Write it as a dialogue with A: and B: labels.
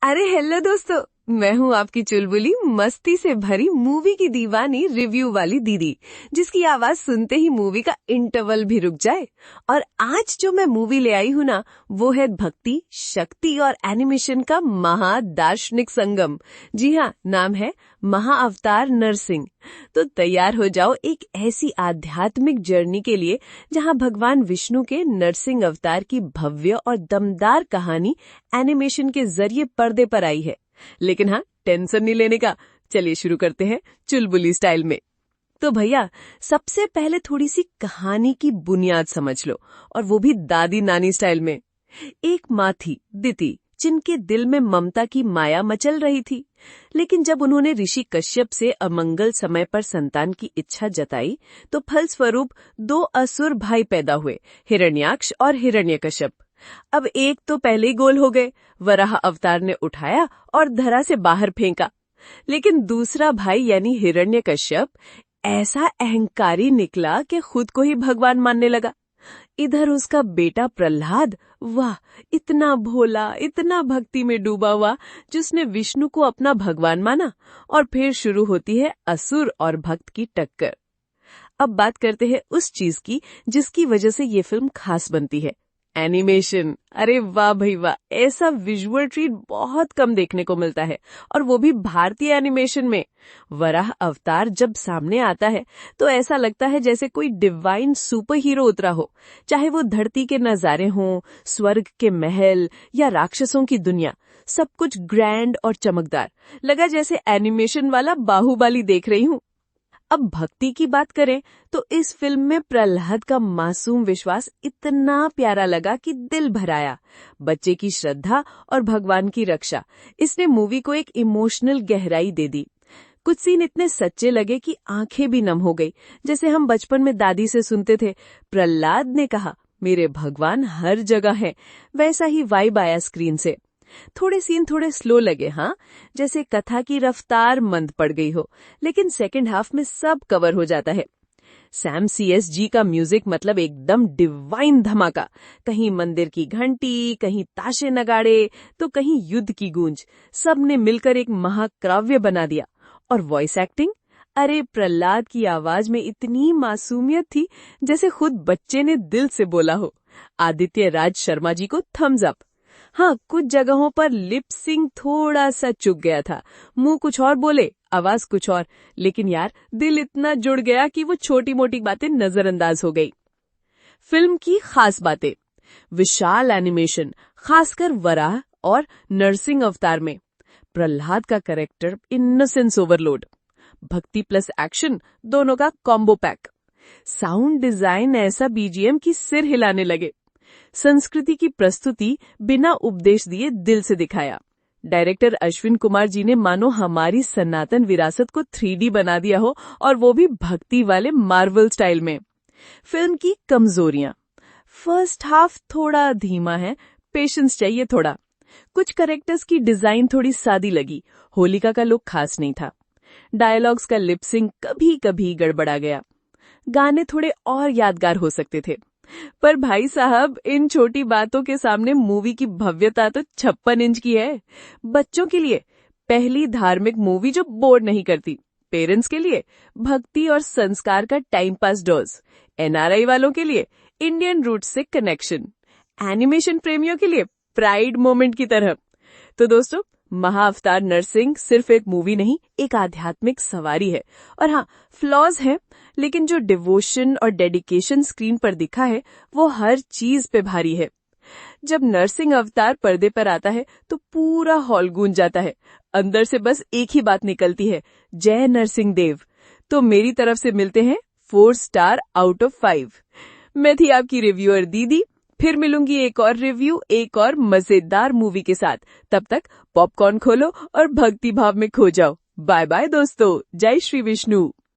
A: अरे हेलो दोस्तों, मैं हूँ आपकी चुलबुली मस्ती से भरी मूवी की दीवानी रिव्यू वाली दीदी, जिसकी आवाज सुनते ही मूवी का इंटरवल भी रुक जाए। और आज जो मैं मूवी ले आई हूँ ना, वो है भक्ति, शक्ति और एनिमेशन का महादार्शनिक संगम। जी हाँ, नाम है महाअवतार नरसिंह। तो तैयार हो जाओ एक ऐसी आध्यात्मिक जर्नी के लिए जहाँ भगवान विष्णु के नरसिंह अवतार की भव्य और दमदार कहानी एनिमेशन के जरिए पर्दे पर आई है। लेकिन हाँ, टेंशन नहीं लेने का। चलिए शुरू करते हैं चुलबुली स्टाइल में। तो भैया, सबसे पहले थोड़ी सी कहानी की बुनियाद समझ लो, और वो भी दादी नानी स्टाइल में। एक माँ थी दिति, जिनके दिल में ममता की माया मचल रही थी। लेकिन जब उन्होंने ऋषि कश्यप से अमंगल समय पर संतान की इच्छा जताई, तो फलस्वरूप दो असुर भाई पैदा हुए, हिरण्याक्ष और हिरण्यकश्यप। अब एक तो पहले ही गोल हो गए, वराह अवतार ने उठाया और धरा से बाहर फेंका। लेकिन दूसरा भाई यानी हिरण्यकश्यप ऐसा अहंकारी निकला कि खुद को ही भगवान मानने लगा। इधर उसका बेटा प्रहलाद, वाह, इतना भोला, इतना भक्ति में डूबा हुआ, जिसने विष्णु को अपना भगवान माना। और फिर शुरू होती है असुर और भक्त की टक्कर। अब बात करते हैं उस चीज की जिसकी वजह से ये फिल्म खास बनती है, एनिमेशन। अरे वाह भाई वाह, ऐसा विजुअल ट्रीट बहुत कम देखने को मिलता है, और वो भी भारतीय एनिमेशन में। वराह अवतार जब सामने आता है तो ऐसा लगता है जैसे कोई डिवाइन सुपर हीरो उतरा हो। चाहे वो धरती के नजारे हों, स्वर्ग के महल या राक्षसों की दुनिया, सब कुछ ग्रैंड और चमकदार लगा, जैसे एनिमेशन वाला बाहुबली देख रही हूँ। अब भक्ति की बात करें तो इस फिल्म में प्रहलाद का मासूम विश्वास इतना प्यारा लगा कि दिल भर आया। बच्चे की श्रद्धा और भगवान की रक्षा, इसने मूवी को एक इमोशनल गहराई दे दी। कुछ सीन इतने सच्चे लगे कि आंखें भी नम हो गई, जैसे हम बचपन में दादी से सुनते थे, प्रहलाद ने कहा मेरे भगवान हर जगह है। वैसा ही वाइब आया स्क्रीन से। थोड़े सीन थोड़े स्लो लगे, हाँ, जैसे कथा की रफ्तार मंद पड़ गई हो, लेकिन सेकंड हाफ में सब कवर हो जाता है। सैम CSG का म्यूजिक मतलब एकदम डिवाइन धमाका। कहीं मंदिर की घंटी, कहीं ताशे नगाड़े, तो कहीं युद्ध की गूंज, सब ने मिलकर एक महाकाव्य बना दिया। और वॉइस एक्टिंग, अरे प्रहलाद की आवाज में इतनी मासूमियत थी जैसे खुद बच्चे ने दिल से बोला हो। आदित्य राज शर्मा जी को थम्स अप। हाँ, कुछ जगहों पर लिप सिंक थोड़ा सा चुक गया था, मुंह कुछ और बोले, आवाज कुछ और, लेकिन यार दिल इतना जुड़ गया कि वो छोटी मोटी बातें नजरअंदाज हो गई। फिल्म की खास बातें, विशाल एनिमेशन, खासकर वराह और नरसिंह अवतार में। प्रहलाद का कैरेक्टर इनोसेंस ओवरलोड, भक्ति प्लस एक्शन, दोनों का कॉम्बो पैक। साउंड डिजाइन ऐसा BGM की सिर हिलाने लगे। संस्कृति की प्रस्तुति बिना उपदेश दिए दिल से दिखाया। डायरेक्टर अश्विन कुमार जी ने मानो हमारी सनातन विरासत को 3D बना दिया हो, और वो भी भक्ति वाले मार्वल स्टाइल में। फिल्म की कमजोरियां, फर्स्ट हाफ थोड़ा धीमा है, पेशेंस चाहिए थोड़ा। कुछ कैरेक्टर्स की डिजाइन थोड़ी सादी लगी, होलिका का लुक खास नहीं था। डायलॉग्स का लिपसिंग कभी कभी गड़बड़ा गया। गाने थोड़े और यादगार हो सकते थे। पर भाई साहब, इन छोटी बातों के सामने मूवी की भव्यता तो 56 इंच की है। बच्चों के लिए पहली धार्मिक मूवी जो बोर नहीं करती, पेरेंट्स के लिए भक्ति और संस्कार का टाइम पास डोज, NRI वालों के लिए इंडियन रूट्स से कनेक्शन, एनिमेशन प्रेमियों के लिए प्राइड मोमेंट की तरह। तो दोस्तों, महाअवतार नरसिंह सिर्फ एक मूवी नहीं, एक आध्यात्मिक सवारी है। और हाँ, फ्लॉज हैं, लेकिन जो डिवोशन और डेडिकेशन स्क्रीन पर दिखा है वो हर चीज पे भारी है। जब नरसिंह अवतार पर्दे पर आता है तो पूरा हॉल गूंज जाता है। अंदर से बस एक ही बात निकलती है, जय नरसिंह देव। तो मेरी तरफ से मिलते हैं 4 स्टार आउट ऑफ 5। मैं थी आपकी रिव्यूअर दीदी। फिर मिलूंगी एक और रिव्यू, एक और मजेदार मूवी के साथ। तब तक पॉपकॉर्न खोलो और भक्ति भाव में खो जाओ। बाय बाय दोस्तों, जय श्री विष्णु।